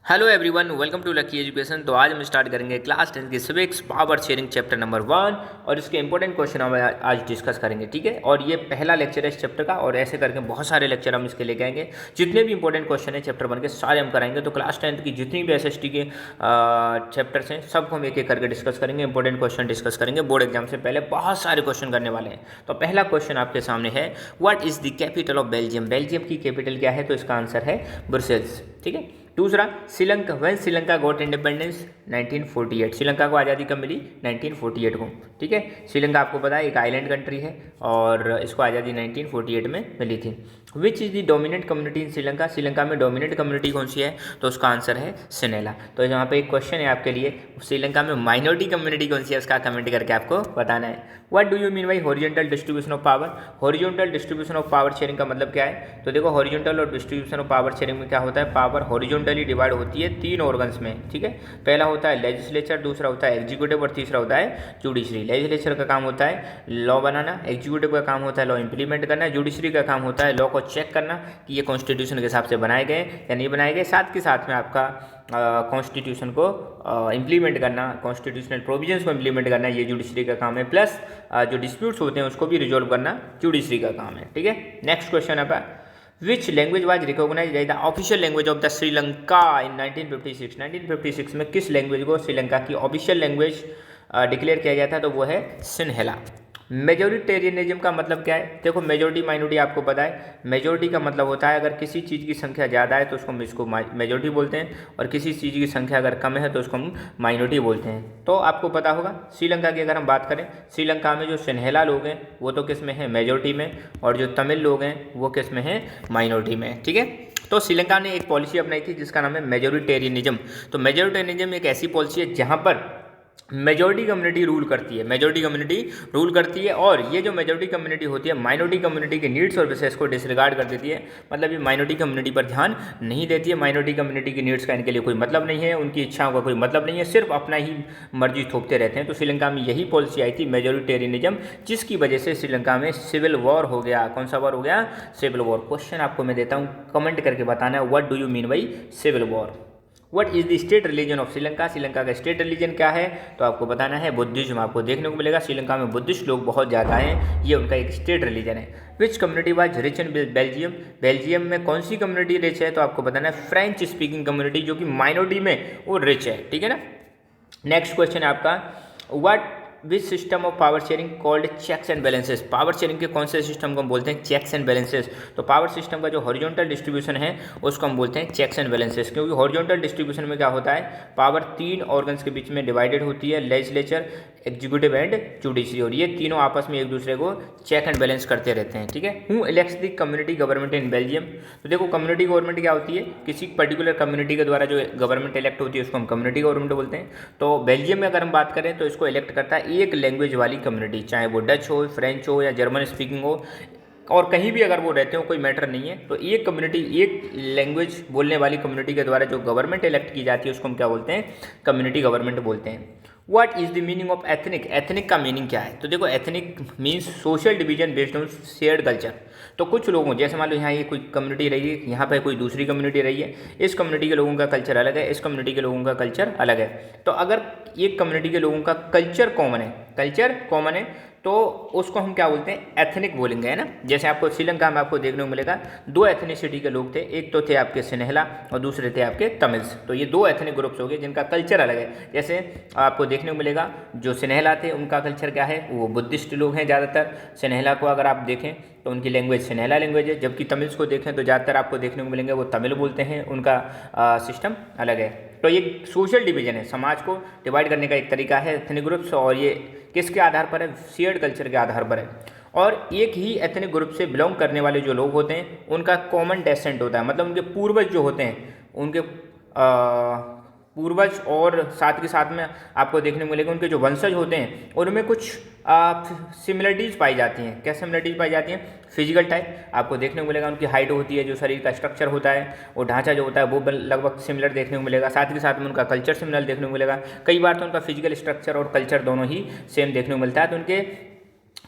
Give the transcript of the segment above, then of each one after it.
Hello everyone, welcome to Lucky Education. तो आज हम स्टार्ट करेंगे क्लास 10 की civics power sharing chapter number 1 और इसके इंपॉर्टेंट क्वेश्चन हम आज डिस्कस करेंगे। ठीक है, और ये पहला लेक्चर है इस चैप्टर का और ऐसे करके बहुत सारे लेक्चर हम इसके लेके आएंगे। जितने भी इंपॉर्टेंट क्वेश्चन है चैप्टर 1 के सारे हम कराएंगे। तो क्लास 10 की जितनी भी SST के चैप्टर्स हैं सबको हम एक एक करके डिस्कस करेंगे, इंपॉर्टेंट क्वेश्चन डिस्कस करेंगे। बोर्ड एग्जाम से पहले बहुत सारे क्वेश्चन करने वाले हैं। तो पहला क्वेश्चन आपके सामने है, what is the capital of Belgium. Belgium की कैपिटल क्या है? तो इसका आंसर है ब्रुसेल्स। ठीक है। दूसरा, Sri Lanka, when Sri Lanka got independence 1948। Sri Lanka को आज़ादी कब मिली? 1948 को। ठीक है, श्रीलंका आपको पता है एक आइलैंड कंट्री है और इसको आज़ादी 1948 में मिली थी। Which is the dominant community in Sri Lanka. Sri Lanka में डोमिनेंट कम्युनिटी कौन सी है? तो उसका आंसर है सिनेला। तो यहाँ पे एक क्वेश्चन है आपके लिए, श्रीलंका में माइनॉरिटी कम्युनिटी कौन सी है उसका कमेंट करके आपको बताना है। What do you mean by horizontal distribution of power. Horizontal distribution of power sharing का मतलब क्या है? तो देखो, हॉरिजॉन्टल और डिस्ट्रीब्यूशन ऑफ पावर शेयरिंग में क्या होता है, पावर हॉरिजॉन्टली डिवाइड होती है 3 ऑर्गन्स में। ठीक है, पहला होता है लेजिस्लेचर, दूसरा होता है एग्जीक्यूटिव और तीसरा होता है जुडिशरी। लेजिस्लेचर का काम होता है लॉ बनाना, एग्जीक्यूटिव का काम होता है लॉ इंप्लीमेंट करना, जुडिशरी का काम होता है लॉ को चेक करना कि ये कॉन्स्टिट्यूशन के हिसाब से बनाए गए या नहीं बनाए गए, साथ के साथ में आपका कॉन्स्टिट्यूशन को इम्प्लीमेंट करना, कॉन्स्टिट्यूशनल प्रोविजंस को इम्प्लीमेंट करना, ये जुडिशरी का काम है। प्लस जो डिस्प्यूट्स होते हैं उसको भी रिजोल्व करना जुडिशरी का काम है। ठीक है, नेक्स्ट क्वेश्चन है which language was recognise as the official language of the Sri Lanka in 1956। 1956 में किस लैंग्वेज को श्रीलंका की ऑफिशियल लैंग्वेज डिक्लेयर किया गया था? तो वो है सिन्हेला। मेजोरिटेरियनिज्म का मतलब क्या है? देखो, मेजोरिटी माइनॉरिटी आपको पता है। मेजोरिटी का मतलब होता है अगर किसी चीज़ की संख्या ज़्यादा है तो उसको हम इसको मेजोरिटी बोलते हैं, और किसी चीज़ की संख्या अगर कम है तो उसको हम माइनॉरिटी बोलते हैं। तो आपको पता होगा श्रीलंका की अगर हम बात करें, श्रीलंका में जो सिन्हेला लोग हैं वो तो किस में है? मेजोरिटी में, और जो तमिल लोग हैं वो किस में है? माइनॉरिटी में। ठीक है, तो श्रीलंका ने एक पॉलिसी अपनाई थी जिसका नाम है मेजोरिटेरियनिज्म। तो मेजोरिटेरियनिज्म एक ऐसी पॉलिसी है जहाँ पर मेजॉरिटी कम्युनिटी रूल करती है, मेजॉरिटी कम्युनिटी रूल करती है, और ये जो मेजॉरिटी कम्युनिटी होती है माइनॉरिटी कम्युनिटी के नीड्स और विशेष को डिसरिगार्ड कर देती है। मतलब ये माइनॉरिटी कम्युनिटी पर ध्यान नहीं देती है। माइनॉरिटी कम्युनिटी की नीड्स का इनके लिए कोई मतलब नहीं है, उनकी इच्छाओं का कोई मतलब नहीं है, सिर्फ अपना ही मर्जी थोपते रहते हैं। तो श्रीलंका में यही पॉलिसी आई थी, मेजोरिटेरियनिज्म, जिसकी वजह से श्रीलंका में सिविल वॉर हो गया। कौन सा वॉर हो गया? Civil war. क्वेश्चन आपको मैं देता हूँ, कमेंट करके बताना है what do you mean by civil war. What is the state religion of Sri Lanka. Sri Lanka का स्टेट रिलीजन क्या है? तो आपको बताना है बुद्धिज्म। आपको देखने को मिलेगा श्रीलंका में बुद्धिस्ट लोग बहुत ज़्यादा हैं, ये उनका एक स्टेट रिलीजन है। विच community was rich in Belgium. Belgium में कौन सी कम्युनिटी रिच है? तो आपको बताना है फ्रेंच स्पीकिंग कम्युनिटी, जो कि माइनॉरिटी में वो रिच है। ठीक है ना। नेक्स्ट क्वेश्चन है आपका, what which system of power sharing called checks and balances. Power sharing के कौन से सिस्टम को हम बोलते हैं? Checks and balances. तो पावर सिस्टम का जो हॉरिजॉन्टल डिस्ट्रीब्यूशन है उसको हम बोलते हैं चेक्स एंड बैलेंसेस, क्योंकि हॉरिजॉन्टल डिस्ट्रीब्यूशन में क्या होता है, पावर 3 ऑर्गन्स के बीच में डिवाइडेड होती है, लेजिस्लेचर, एग्जीक्यूटिव एंड जुडिशरी, और ये तीनों आपस में एक दूसरे को चेक एंड बैलेंस करते रहते हैं। ठीक है। Who elects the community government in Belgium. तो देखो, कम्युनिटी गवर्नमेंट क्या होती है? किसी पर्टिकुलर कम्युनिटी के द्वारा जो गवर्नमेंट इलेक्ट होती है उसको हम कम्युनिटी गवर्नमेंट बोलते हैं। तो बेल्जियम में अगर हम बात करें तो इसको इलेक्ट करता है एक लैंग्वेज वाली कम्युनिटी, चाहे वो डच हो, फ्रेंच हो या जर्मन स्पीकिंग हो, और कहीं भी अगर वो रहते हो कोई मैटर नहीं है। तो एक कम्युनिटी, एक लैंग्वेज बोलने वाली कम्युनिटी के द्वारा जो गवर्नमेंट इलेक्ट की जाती है उसको हम क्या बोलते हैं? कम्युनिटी गवर्नमेंट बोलते हैं। What is the meaning of ethnic. Ethnic का मीनिंग क्या है? तो देखो, ethnic means social division based on shared culture. तो कुछ लोगों, जैसे मान लो यहाँ ये कोई कम्युनिटी रही है, यहाँ पर कोई दूसरी कम्युनिटी रही है, इस कम्युनिटी के लोगों का कल्चर अलग है, इस कम्युनिटी के लोगों का कल्चर अलग है। तो अगर एक कम्युनिटी के लोगों का कल्चर कॉमन है, कल्चर कॉमन है, तो उसको हम क्या बोलते हैं? एथनिक बोलेंगे, है ना। जैसे आपको श्रीलंका में आपको देखने को मिलेगा 2 एथनिसिटी के लोग थे, एक तो थे आपके सिन्हेला और दूसरे थे आपके तमिल्स। तो ये 2 एथनिक ग्रुप्स हो गए जिनका कल्चर अलग है। जैसे आपको देखने को मिलेगा जो सिन्हेला थे उनका कल्चर क्या है? वो बुद्धिस्ट लोग हैं ज़्यादातर। सिन्हेला को अगर आप देखें तो उनकी लैंग्वेज सिन्हेला लैंग्वेज है, जबकि तमिल्स को देखें तो ज़्यादातर आपको देखने को मिलेंगे वो तमिल बोलते हैं, उनका सिस्टम अलग है। तो ये सोशल डिवीजन है, समाज को डिवाइड करने का एक तरीका है एथनिक ग्रुप्स, और ये किसके आधार पर है? शेयर्ड कल्चर के आधार पर है। और एक ही एथनिक ग्रुप से बिलोंग करने वाले जो लोग होते हैं उनका कॉमन डेसेंट होता है, मतलब उनके पूर्वज जो होते हैं, उनके पूर्वज, और साथ के साथ में आपको देखने को मिलेगा उनके जो वंशज होते हैं उनमें कुछ सिमिलरिटीज़ पाई जाती हैं। क्या सिमिलरिटीज़ पाई जाती हैं? फिजिकल टाइप आपको देखने को मिलेगा, उनकी हाइट होती है, जो शरीर का स्ट्रक्चर होता है, वो ढांचा जो होता है वो लगभग सिमिलर देखने को मिलेगा। साथ के साथ में उनका कल्चर सिमिलर देखने को मिलेगा। कई बार तो उनका फिजिकल स्ट्रक्चर और कल्चर दोनों ही सेम देखने को मिलता है। तो उनके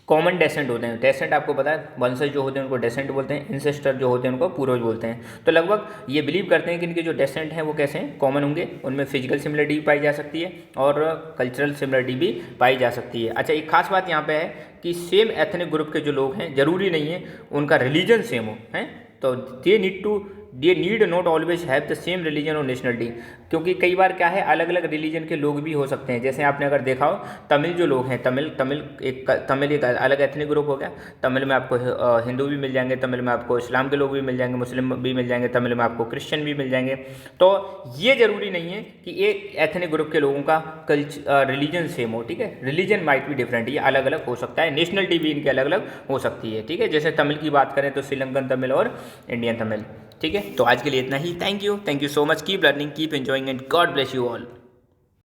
कॉमन डेसेंट होते हैं। डेसेंट आपको पता है, वंशज जो होते हैं उनको डेसेंट बोलते हैं, इंसेस्टर जो होते हैं उनको पूर्वज बोलते हैं। तो लगभग ये बिलीव करते हैं कि इनके जो डेसेंट हैं वो कैसे हैं, कॉमन होंगे। उनमें फिजिकल सिमिलरिटी भी पाई जा सकती है और कल्चरल सिमिलरिटी भी पाई जा सकती है। अच्छा, एक खास बात यहाँ पे है कि सेम एथनिक ग्रुप के जो लोग हैं ज़रूरी नहीं है उनका रिलीजन सेम हो, हैं, तो they need not always have the same religion और नेशनलिटी, क्योंकि कई बार क्या है अलग अलग रिलीजन के लोग भी हो सकते हैं। जैसे आपने अगर देखा हो तमिल जो लोग हैं, तमिल एक अलग एथनिक ग्रुप हो गया। तमिल में आपको हिंदू भी मिल जाएंगे, तमिल में आपको इस्लाम के लोग भी मिल जाएंगे, मुस्लिम भी मिल जाएंगे, तमिल में आपको क्रिश्चियन भी मिल जाएंगे। तो ये ज़रूरी नहीं है कि एक एथनिक ग्रुप के लोगों का रिलीजन सेम हो, ठीक है। रिलीजन माइट भी डिफरेंट, ये अलग अलग हो सकता है। नेशनलिटी भी इनके अलग अलग हो सकती है, ठीक है। जैसे तमिल की बात करें तो श्रीलंकन तमिल और इंडियन तमिल, ठीक है। तो आज के लिए इतना ही। Thank you so much, keep learning, keep enjoying and God bless you all.